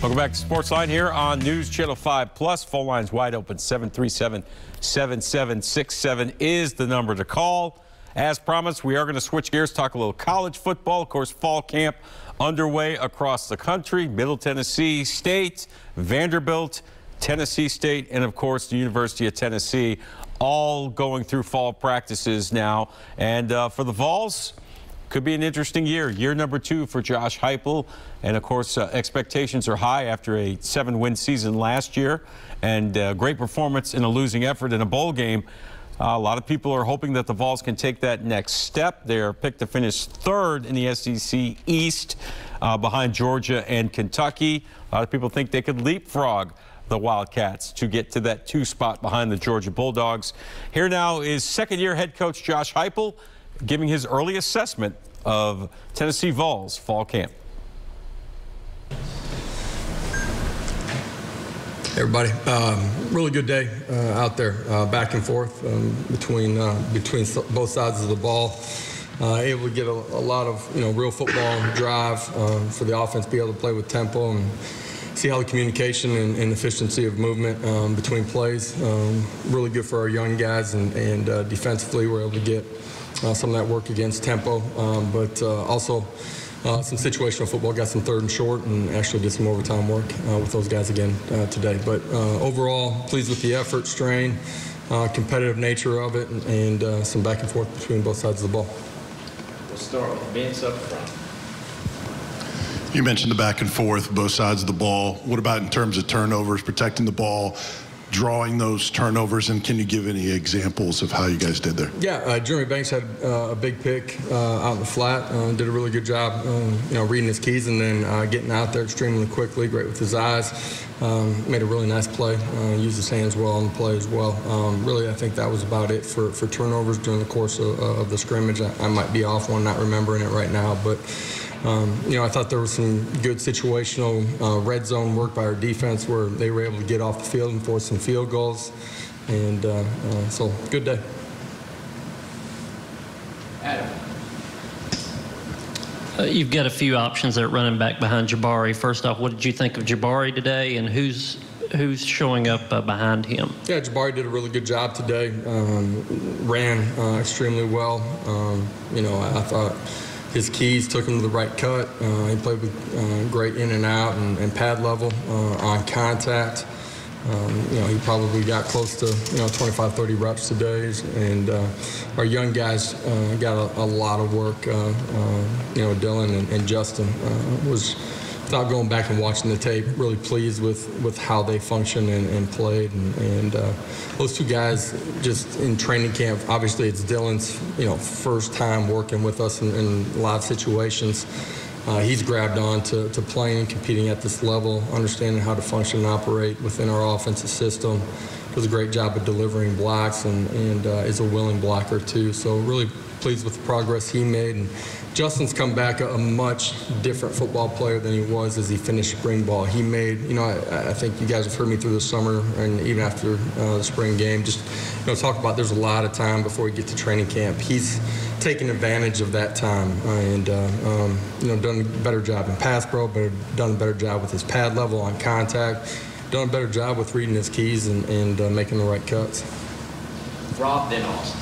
Welcome back to SportsLine here on News Channel 5 Plus. Phone lines wide open. 737-7767 is the number to call. As promised, we are going to switch gears, talk a little college football. Of course, fall camp underway across the country. Middle Tennessee State, Vanderbilt, Tennessee State, and of course the University of Tennessee, all going through fall practices now. And for the Vols, could be an interesting year number 2 for Josh Heupel. And of course, expectations are high after a 7-win season last year and great performance in a losing effort in a bowl game. A lot of people are hoping that the Vols can take that next step. They are picked to finish 3rd in the SEC East behind Georgia and Kentucky. A lot of people think they could leapfrog the Wildcats to get to that 2 spot behind the Georgia Bulldogs. Here now is second-year head coach Josh Heupel giving his early assessment of Tennessee Vols fall camp. Hey everybody, really good day out there, back and forth between both sides of the ball. Able to get a lot of real football drive for the offense, be able to play with tempo and see how the communication and efficiency of movement between plays. Really good for our young guys, and defensively we're able to get some of that work against tempo, but also some situational football, got some 3rd and short, and actually did some overtime work with those guys again today. But overall, pleased with the effort, strain, competitive nature of it, and some back and forth between both sides of the ball. We'll start with Vince up front. You mentioned the back and forth, both sides of the ball. What about in terms of turnovers, protecting the ball, drawing those turnovers, and can you give any examples of how you guys did there? Yeah, Jeremy Banks had a big pick out in the flat, did a really good job, reading his keys and then getting out there extremely quickly, great with his eyes, made a really nice play, used his hands well on the play as well. Really, I think that was about it for turnovers during the course of the scrimmage. I might be off one, not remembering it right now, but I thought there was some good situational red zone work by our defense where they were able to get off the field and force some field goals. And so, good day. Adam. You've got a few options there at running back behind Jabari. First off, what did you think of Jabari today, and who's showing up behind him? Yeah, Jabari did a really good job today. Ran extremely well. I thought his keys took him to the right cut. He played with great in and out and pad level on contact. He probably got close to 25, 30 reps today. And our young guys got a lot of work. Dylan and Justin was, without going back and watching the tape, really pleased with how they functioned and played. And those 2 guys just in training camp, obviously it's Dylan's first time working with us in a lot of situations. He's grabbed on to playing and competing at this level, understanding how to function and operate within our offensive system. Does a great job of delivering blocks and is a willing blocker too. So really pleased with the progress he made. And Justin's come back a much different football player than he was as he finished spring ball. He made, I think you guys have heard me through the summer and even after the spring game, just talk about there's a lot of time before we get to training camp. He's taken advantage of that time and done a better job in pass pro, but done a better job with his pad level on contact, done a better job with reading his keys and making the right cuts. Rob, then Austin.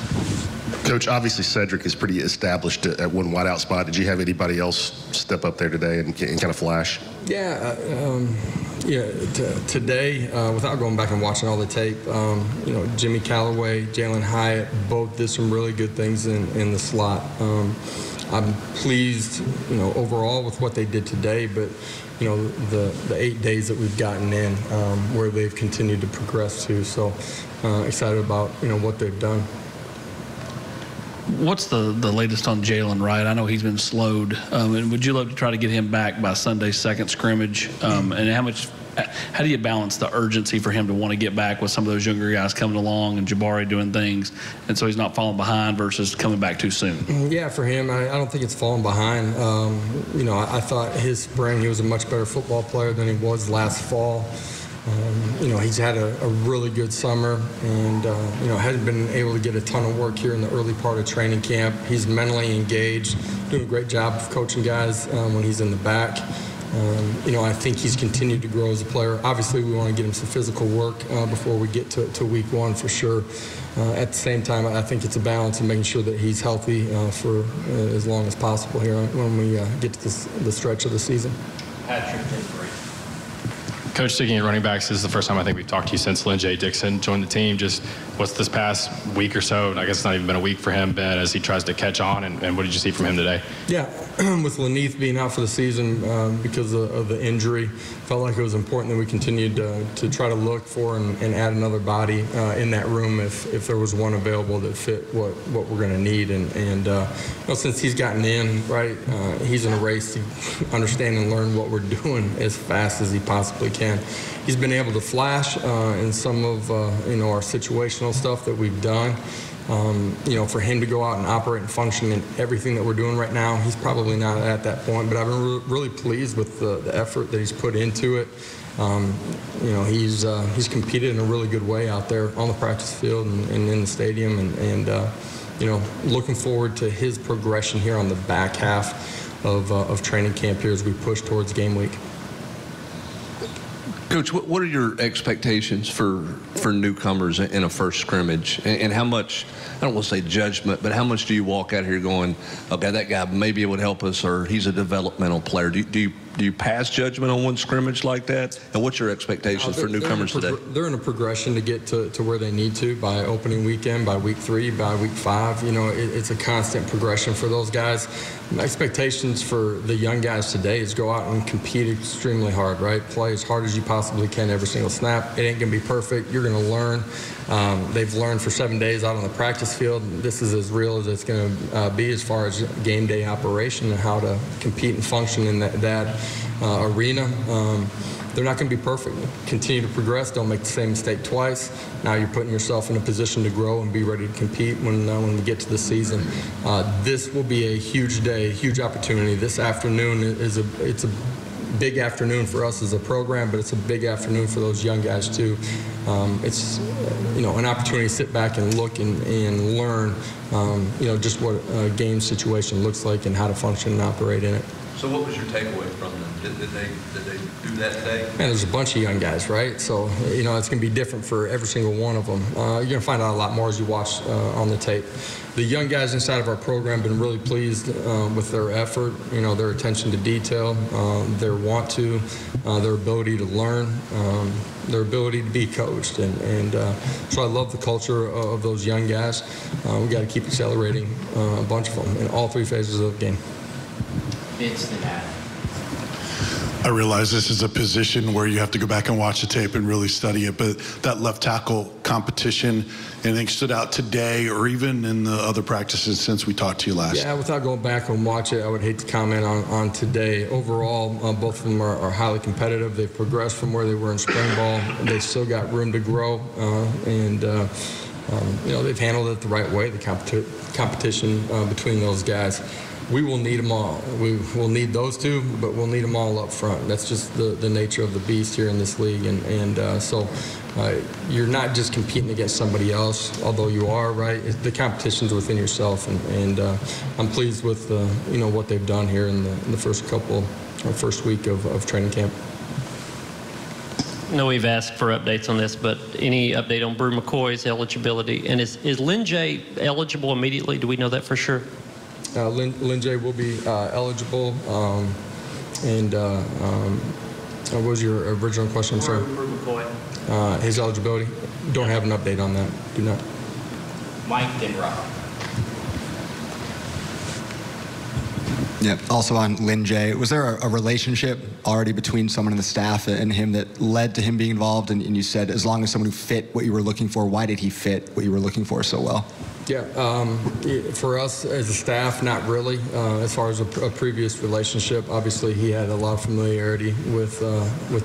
Coach, obviously Cedric is pretty established at one wideout spot. Did you have anybody else step up there today and kind of flash? Yeah, today, without going back and watching all the tape, Jimmy Callaway, Jalen Hyatt, both did some really good things in the slot. I'm pleased, overall with what they did today, but the 8 days that we've gotten in, where they've continued to progress to. So excited about what they've done. What's the latest on Jalen Wright? I know he's been slowed. And would you love to try to get him back by Sunday's second scrimmage? And how do you balance the urgency for him to want to get back with some of those younger guys coming along and Jabari doing things, and so he's not falling behind versus coming back too soon? Yeah, for him, I don't think it's falling behind. I thought his spring he was a much better football player than he was last fall. He's had a really good summer and, hasn't been able to get a ton of work here in the early part of training camp. He's mentally engaged, doing a great job of coaching guys when he's in the back. I think he's continued to grow as a player. Obviously, we want to get him some physical work before we get to week one for sure. At the same time, I think it's a balance in making sure that he's healthy for as long as possible here when we get to the stretch of the season. Patrick Henry. Coach, sticking at running backs, this is the first time I think we've talked to you since Lynn J. Dixon joined the team. Just what's this past week or so, and I guess it's not even been a week for him, been as he tries to catch on, and what did you see from him today? Yeah, with Laneith being out for the season because of the injury, felt like it was important that we continued to try to look for and add another body in that room if there was one available that fit what we're going to need. And since he's gotten in, right, he's in a race to understand and learn what we're doing as fast as he possibly can. He's been able to flash in some of our situational stuff that we've done. For him to go out and operate and function in everything that we're doing right now, he's probably not at that point. But I've been really pleased with the effort that he's put into it. He's competed in a really good way out there on the practice field and in the stadium, and looking forward to his progression here on the back half of training camp here as we push towards game week. Coach, what are your expectations for newcomers in a first scrimmage, and how much, I don't want to say judgment, but how much do you walk out here going, okay, that guy maybe it would help us, or he's a developmental player? Do you pass judgment on one scrimmage like that? And what's your expectations for newcomers today? They're in a progression to get to where they need to by opening weekend, by week 3, by week 5. It's a constant progression for those guys. My expectations for the young guys today is go out and compete extremely hard, right? Play as hard as you possibly can every single snap. It ain't going to be perfect. You're going to learn. They've learned for 7 days out on the practice field. This is as real as it's going to be as far as game day operation and how to compete and function in that arena. They're not going to be perfect. Continue to progress. Don't make the same mistake twice. Now you're putting yourself in a position to grow and be ready to compete when we get to the season. This will be a huge day, huge opportunity. This afternoon it's a big afternoon for us as a program, but it's a big afternoon for those young guys too. It's an opportunity to sit back and look and learn just what a game situation looks like and how to function and operate in it. So what was your takeaway from them? Did they do that today? Man, there's a bunch of young guys, right? So, it's going to be different for every single one of them. You're going to find out a lot more as you watch on the tape. The young guys inside of our program have been really pleased with their effort, their attention to detail, their want to, their ability to learn, their ability to be coached. And so I love the culture of those young guys. We got to keep accelerating a bunch of them in all 3 phases of the game. I realize this is a position where you have to go back and watch the tape and really study it, but that left tackle competition, anything stood out today or even in the other practices since we talked to you last? Yeah, without going back and watch it, I would hate to comment on today. Overall, both of them are highly competitive. They've progressed from where they were in spring ball. They still got room to grow, and they've handled it the right way, the competition between those guys. We will need them all. We will need those two, but we'll need them all up front. That's just the nature of the beast here in this league. So you're not just competing against somebody else, although you are, right? The competition's within yourself, and I'm pleased with what they've done here in the first week of training camp. I know we've asked for updates on this, but any update on Brew McCoy's eligibility? And is Lynn J eligible immediately? Do we know that for sure? Lynn J will be eligible. What was your original question? I'm sorry. Brew McCoy. His eligibility? Don't have an update on that. Do not. Mike, then Rob. Yeah, also on Lynn J, was there a relationship already between someone in the staff and him that led to him being involved? And you said as long as someone who fit what you were looking for, why did he fit what you were looking for so well? Yeah, for us as a staff, not really. As far as a previous relationship, obviously he had a lot of familiarity with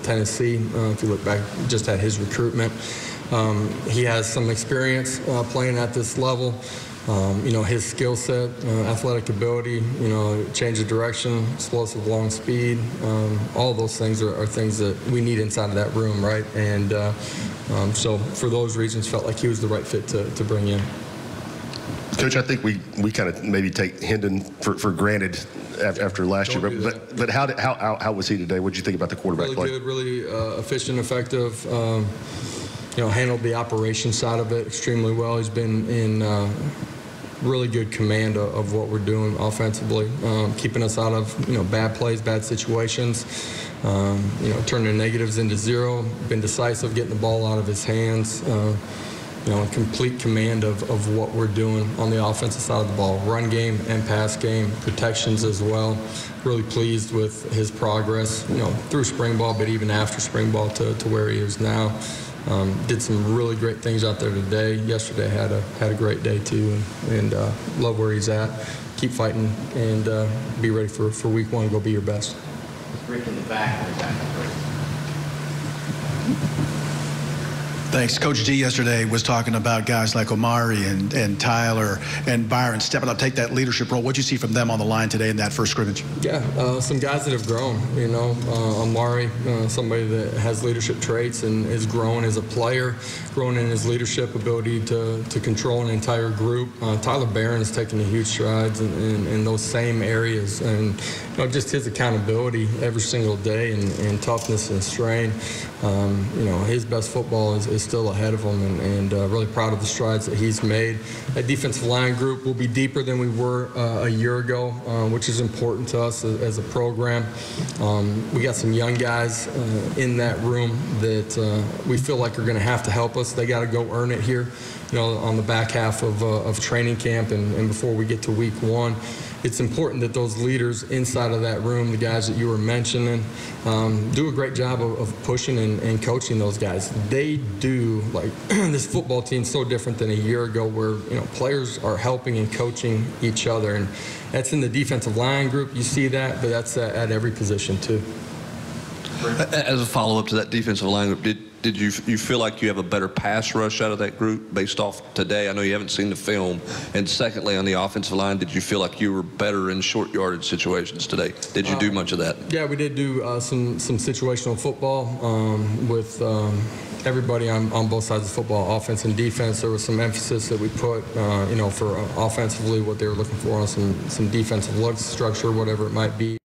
Tennessee. If you look back just at his recruitment, he has some experience playing at this level. His skill set, athletic ability, change of direction, explosive long speed, all those things are things that we need inside of that room, right? And so for those reasons, felt like he was the right fit to bring in. Coach, I think we kind of maybe take Hendon for granted after last year. Don't do that. But how was he today? What did you think about the quarterback play? Really good, really efficient, effective. Handled the operation side of it extremely well. He's been in really good command of what we're doing offensively, keeping us out of bad plays, bad situations, turning negatives into zero. Been decisive, getting the ball out of his hands. Complete command of what we're doing on the offensive side of the ball, run game and pass game, protections as well. Really pleased with his progress, through spring ball, but even after spring ball to where he is now. Did some really great things out there today. Yesterday had a great day too, and love where he's at. Keep fighting and be ready for week one. Go be your best. Rick in the back. Thanks. Coach D yesterday was talking about guys like Omari and Tyler and Byron stepping up, take that leadership role. What did you see from them on the line today in that first scrimmage? Yeah, some guys that have grown. Omari, somebody that has leadership traits and is grown as a player, grown in his leadership ability to control an entire group. Tyler Barron is taking huge strides in those same areas, and just his accountability every single day and toughness and strain. His best football is still ahead of him, and really proud of the strides that he's made. That defensive line group will be deeper than we were a year ago, which is important to us as a program. We got some young guys in that room that we feel like are going to have to help us. They got to go earn it here, on the back half of training camp and before we get to week one. It's important that those leaders inside of that room, the guys that you were mentioning, do a great job of pushing and coaching those guys. They do, this football team's so different than a year ago where, players are helping and coaching each other. And that's in the defensive line group. You see that, but that's at every position too. As a follow-up to that defensive line group, did you feel like you have a better pass rush out of that group based off today? I know you haven't seen the film. And secondly, on the offensive line, did you feel like you were better in short yardage situations today? Did you do much of that? Yeah, we did do some situational football with everybody on both sides of football, offense and defense. There was some emphasis that we put, for offensively what they were looking for on some defensive lug structure, whatever it might be.